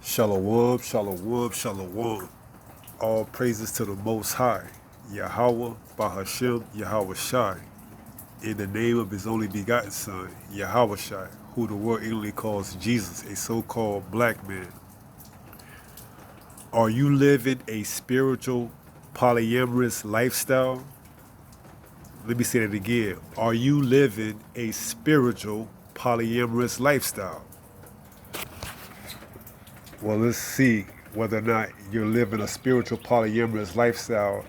Shalom, shalom, shalom. All praises to the Most High, Yahweh, Bahashem, Yahweh Shai, in the name of His only begotten Son, Yahweh Shai, who the world ignorantly calls Jesus, a so-called black man. Are you living a spiritual, polyamorous lifestyle? Let me say that again. Are you living a spiritual, polyamorous lifestyle? Well, let's see whether or not you're living a spiritual polyamorous lifestyle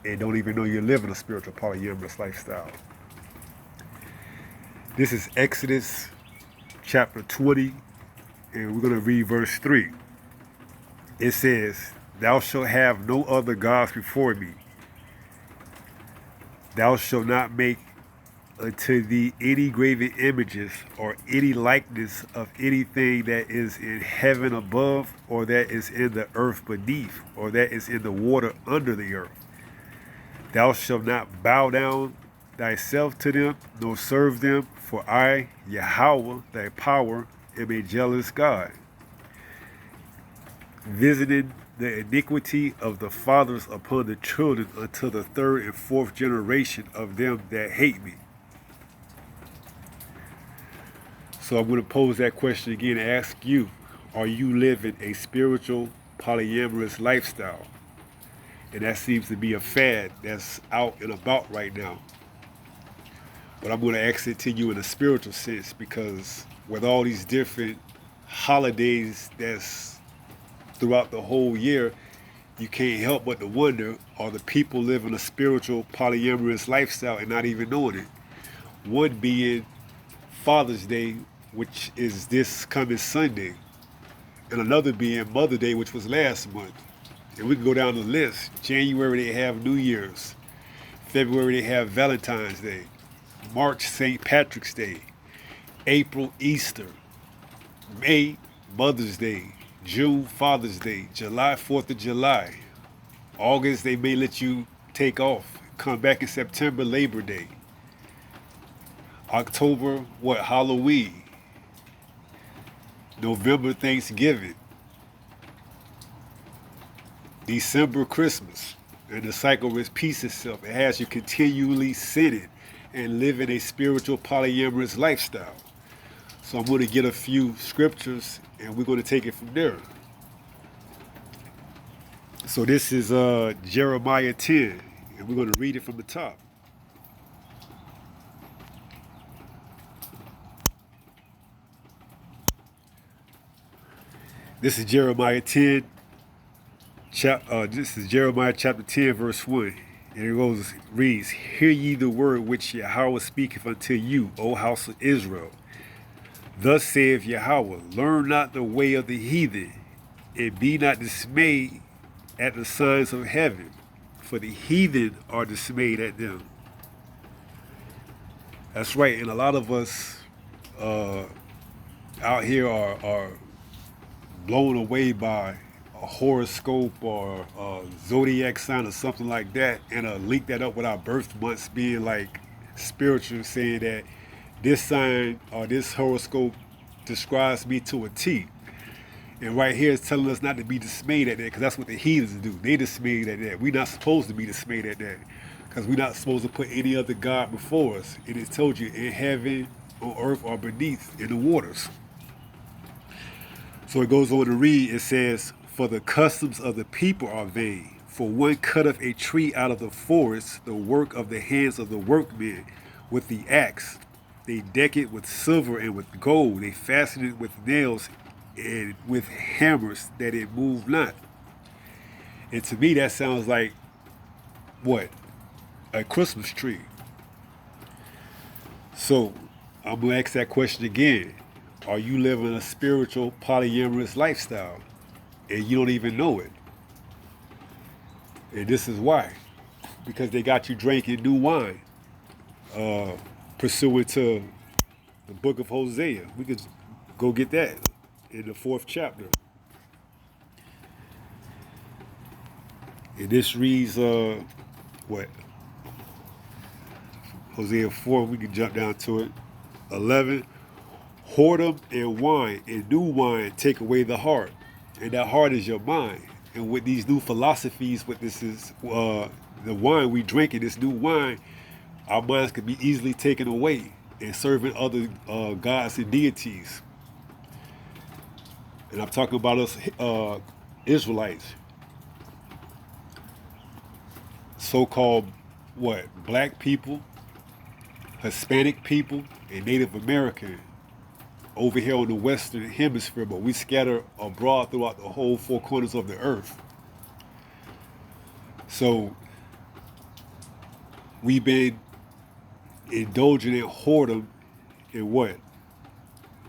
and don't even know you're living a spiritual polyamorous lifestyle. This is Exodus chapter 20, and we're going to read verse 3. It says, "Thou shalt have no other gods before me. Thou shalt not make unto thee any graven images or any likeness of anything that is in heaven above, or that is in the earth beneath, or that is in the water under the earth. Thou shalt not bow down thyself to them, nor serve them, for I, Yahweh, thy power, am a jealous God, visiting the iniquity of the fathers upon the children unto the third and fourth generation of them that hate me." So I'm going to pose that question again and ask you, are you living a spiritual polyamorous lifestyle? And that seems to be a fad that's out and about right now. But I'm going to ask it to you in a spiritual sense, because with all these different holidays that's throughout the whole year, you can't help but to wonder, are the people living a spiritual polyamorous lifestyle and not even knowing it? One being Father's Day, which is this coming Sunday, and another being Mother's Day, which was last month. And we can go down the list. January, they have New Year's. February, they have Valentine's Day. March, St. Patrick's Day. April, Easter. May, Mother's Day. June, Father's Day. July, 4th of July. August, they may let you take off. Come back in September, Labor Day. October, Halloween. November, Thanksgiving. December, Christmas. And the cycle repeats itself. It has you continually sinning and living a spiritual polyamorous lifestyle. So I'm going to get a few scriptures and we're going to take it from there. So this is Jeremiah 10, and we're going to read it from the top. This is Jeremiah 10. This is Jeremiah chapter 10, verse 1. And it reads, "Hear ye the word which Yahweh speaketh unto you, O house of Israel. Thus saith Yahweh, learn not the way of the heathen, and be not dismayed at the signs of heaven, for the heathen are dismayed at them." That's right, and a lot of us out here are blown away by a horoscope or a zodiac sign or something like that, and link that up with our birth months being like spiritual, saying that this sign or this horoscope describes me to a T. And right here is telling us not to be dismayed at that, because that's what the heathens do. They dismayed at that. We're not supposed to be dismayed at that, because we're not supposed to put any other God before us. It is told you in heaven, on earth, or beneath, in the waters. So it goes on to read, it says, "For the customs of the people are vain. For one cutteth a tree out of the forest, the work of the hands of the workmen, with the axe. They deck it with silver and with gold. They fasten it with nails and with hammers, that it move not." And to me, that sounds like, what? A Christmas tree. So I'm going to ask that question again. Are you living a spiritual polyamorous lifestyle and you don't even know it? And this is why. Because they got you drinking new wine, pursuant to the book of Hosea. We could go get that in the 4th chapter. And this reads, Hosea 4, we can jump down to it. 11, "Whoredom and wine and new wine take away the heart, And that heart is your mind. And with these new philosophies, what this is, the wine we drink in this new wine, our minds can be easily taken away and serving other gods and deities. And I'm talking about us Israelites, so-called what? Black people, Hispanic people, and Native American over here on the Western Hemisphere, but we scatter abroad throughout the whole four corners of the earth. So we've been indulging in whoredom and what?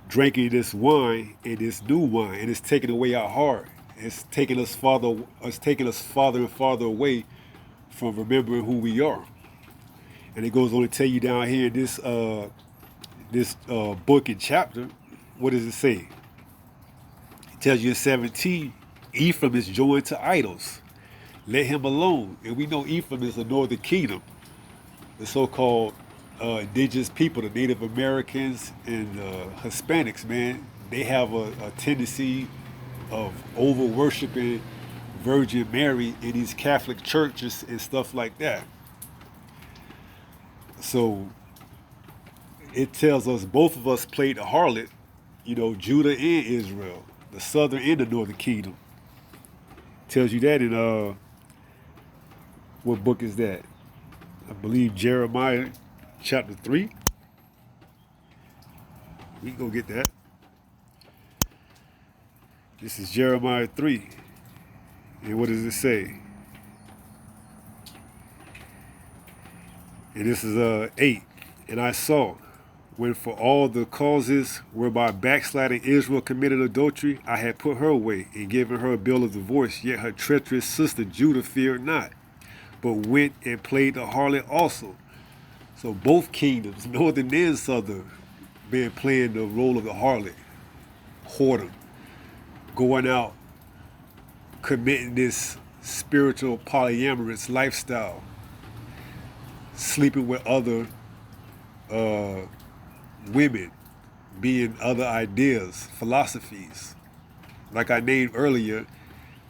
Drinking this wine and this new wine, and it's taking away our heart. It's taking us farther. It's taking us farther and farther away from remembering who we are. And it goes on to tell you down here in this book and chapter. What does it say? It tells you in 17, Ephraim is joined to idols. Let him alone. And we know Ephraim is the northern kingdom, the so-called indigenous people, the Native Americans and Hispanics, man. They have a tendency of over-worshiping Virgin Mary in these Catholic churches and stuff like that. So it tells us both of us played the harlot, Judah and Israel, the southern and the northern kingdom. Tells you that in what book is that? I believe Jeremiah chapter 3. We can go get that. This is Jeremiah 3. And what does it say? And this is 8. And I saw, when for all the causes whereby backsliding Israel committed adultery, I had put her away and given her a bill of divorce, yet her treacherous sister Judah feared not, but went and played the harlot also. So both kingdoms, northern and southern, been playing the role of the harlot, whoredom, going out, committing this spiritual polyamorous lifestyle, sleeping with other women, being other ideas, philosophies. Like I named earlier,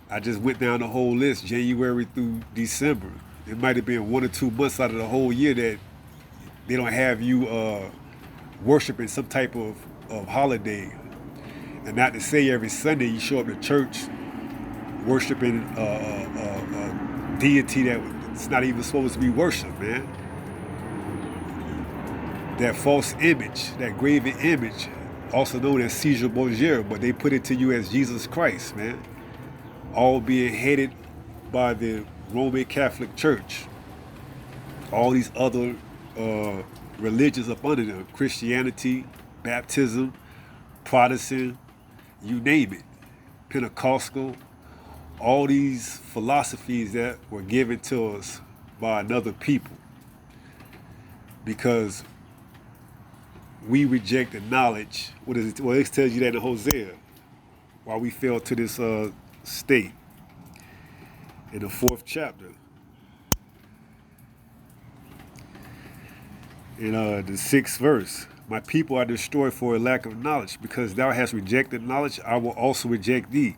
I just went down the whole list, January through December. It might have been 1 or 2 months out of the whole year that they don't have you worshiping some type of holiday. And not to say every Sunday you show up to church worshiping a deity that's not even supposed to be worshipped, man. That false image, that graven image, also known as Caesar Borgia, but they put it to you as Jesus Christ, man. All being headed by the Roman Catholic Church. All these other religions up under them, Christianity, baptism, Protestant, you name it, Pentecostal, all these philosophies that were given to us by another people. Because we reject the knowledge. What is it? Well, it tells you that in Hosea, why we fell to this state in the 4th chapter. In the 6th verse, my people are destroyed for a lack of knowledge. Because thou hast rejected knowledge, I will also reject thee.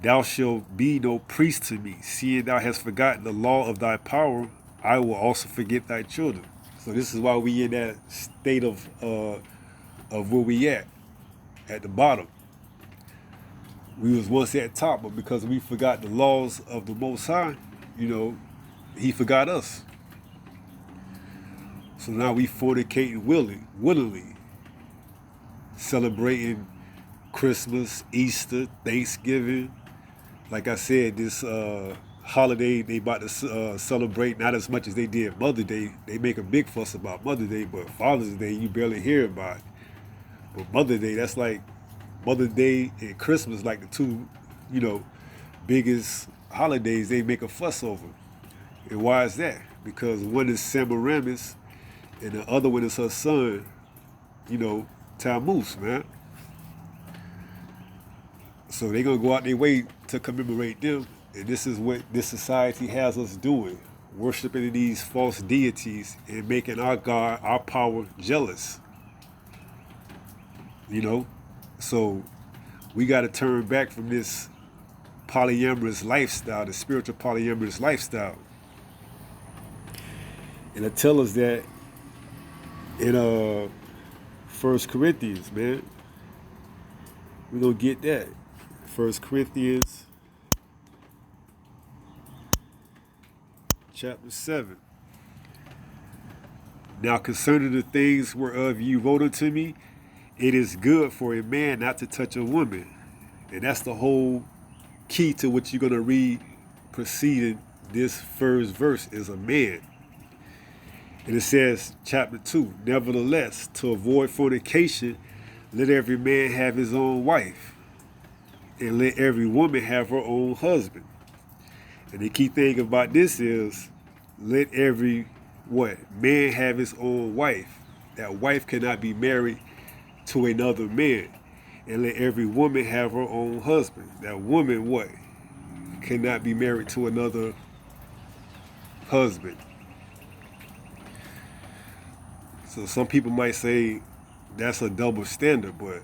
Thou shalt be no priest to me. Seeing thou hast forgotten the law of thy power, I will also forget thy children. So this is why we in that state of where we at the bottom. We was once at top, but because we forgot the laws of the Most High, He forgot us. So now we fornicating willingly, celebrating Christmas, Easter, Thanksgiving. Like I said, this holiday they about to celebrate not as much as they did Mother's Day. They make a big fuss about Mother's Day, but Father's Day you barely hear about it. But Mother's Day, that's like Mother's Day and Christmas, like the two, biggest holidays they make a fuss over. And why is that? Because one is Semiramis and the other one is her son, Tammuz, man. So they're going to go out their way to commemorate them. And this is what this society has us doing, worshiping these false deities and making our God, our power, jealous. So we got to turn back from this polyamorous lifestyle, the spiritual polyamorous lifestyle. And it tells us that in 1 Corinthians, man. We're going to get that. 1 Corinthians chapter 7. Now concerning the things whereof you wrote unto me, it is good for a man not to touch a woman. And that's the whole key to what you're going to read preceding this first verse is a man. And it says, chapter 2, nevertheless, to avoid fornication, let every man have his own wife, and let every woman have her own husband. And the key thing about this is, let every man have his own wife. That wife cannot be married to another man. And let every woman have her own husband. That woman cannot be married to another husband. So some people might say that's a double standard, but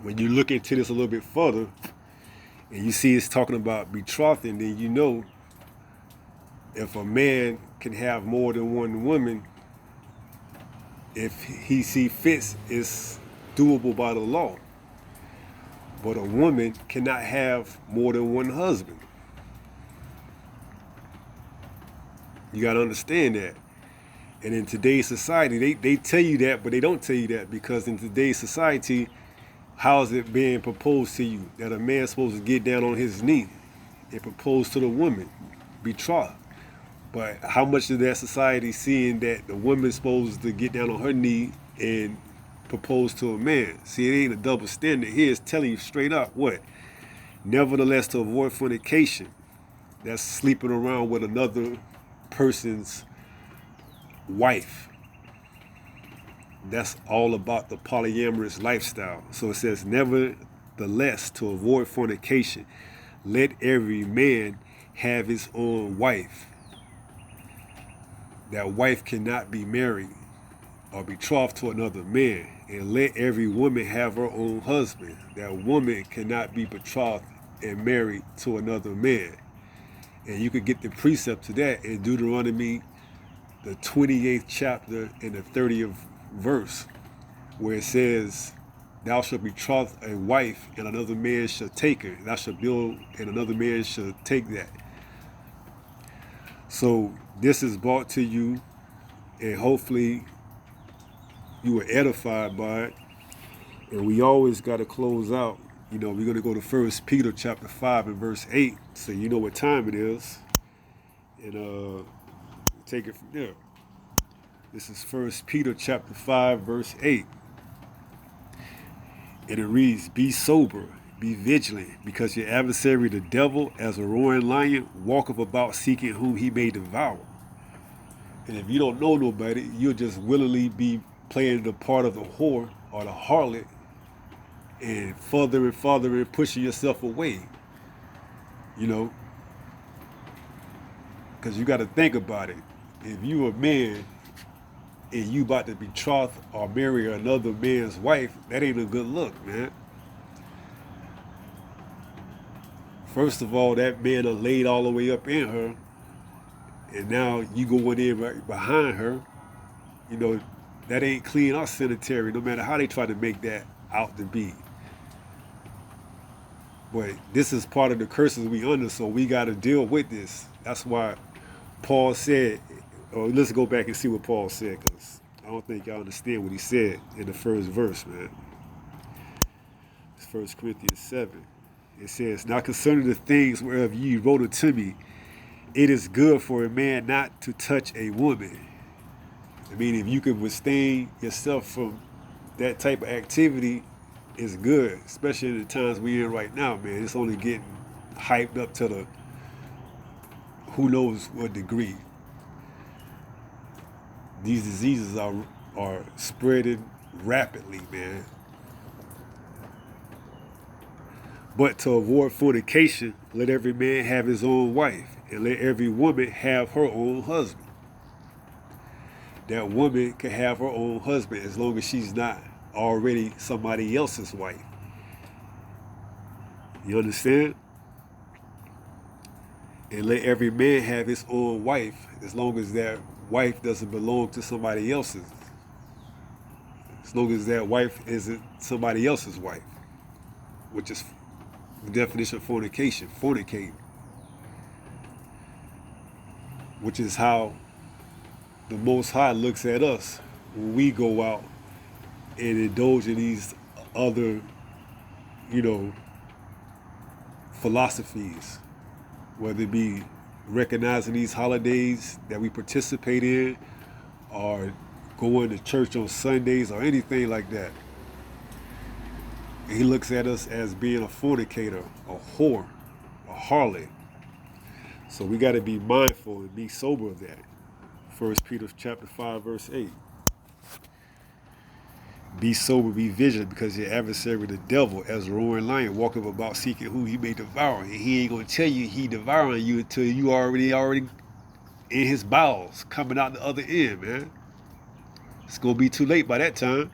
when you look into this a little bit further and you see it's talking about betrothing, then you know if a man can have more than one woman, if he see fits, it's doable by the law. But a woman cannot have more than one husband. You got to understand that. And in today's society, they tell you that, but they don't tell you that, because in today's society, how is it being proposed to you? That a man's supposed to get down on his knee and propose to the woman, betrothed. But how much of that society seeing that the woman's supposed to get down on her knee and propose to a man? See, it ain't a double standard here. It's telling you straight up nevertheless, to avoid fornication. That's sleeping around with another person's wife. That's all about the polyamorous lifestyle. So it says, nevertheless, to avoid fornication, let every man have his own wife. That wife cannot be married or betrothed to another man. And let every woman have her own husband. That woman cannot be betrothed and married to another man. And you could get the precept to that in Deuteronomy, the 28th chapter and the 30th verse, where it says, thou shalt betroth a wife, and another man shall take her. Thou shalt build, and another man shall take that. So this is brought to you, and hopefully you were edified by it. And we always got to close out. We're going to go to 1 Peter chapter 5 and verse 8, so you know what time it is. And take it from there. This is 1 Peter chapter 5, verse 8. And it reads, be sober, be vigilant, because your adversary the devil, as a roaring lion, walketh about seeking whom he may devour. And if you don't know nobody, you'll just willingly be playing the part of the whore or the harlot and further and pushing yourself away. Because you got to think about it. If you a man and you about to betroth or marry another man's wife, that ain't a good look, man. First of all, that man done laid all the way up in her, and now you going in right behind her. That ain't clean or sanitary, no matter how they try to make that out to be. But this is part of the curses we under, so we got to deal with this. That's why Paul said, let's go back and see what Paul said, because I don't think y'all understand what he said in the first verse, man. It's 1 Corinthians 7. It says, now concerning the things whereof ye wrote unto me, it is good for a man not to touch a woman. I mean, if you could withstand yourself from that type of activity, it's good, especially in the times we're in right now, man. It's only getting hyped up to the who knows what degree. These diseases are spreading rapidly, man. But to avoid fornication, let every man have his own wife, and let every woman have her own husband. That woman can have her own husband as long as she's not already somebody else's wife. You understand? And let every man have his own wife, as long as that wife doesn't belong to somebody else's. As long as that wife isn't somebody else's wife, which is the definition of fornication, fornicating, which is how the Most High looks at us when we go out and indulge in these other, you know, philosophies, whether it be recognizing these holidays that we participate in, or going to church on Sundays, or anything like that. He looks at us as being a fornicator, a whore, a harlot. So we got to be mindful and be sober of that. 1 Peter chapter 5, verse 8. Be sober, be vigilant, because your adversary, the devil, as a roaring lion, walketh about seeking who he may devour. And he ain't going to tell you he devouring you until you already in his bowels, coming out the other end, man. It's going to be too late by that time.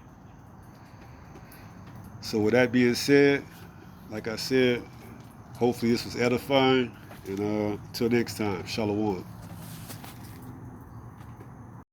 So with that being said, like I said, hopefully this was edifying. And until next time, Shalom.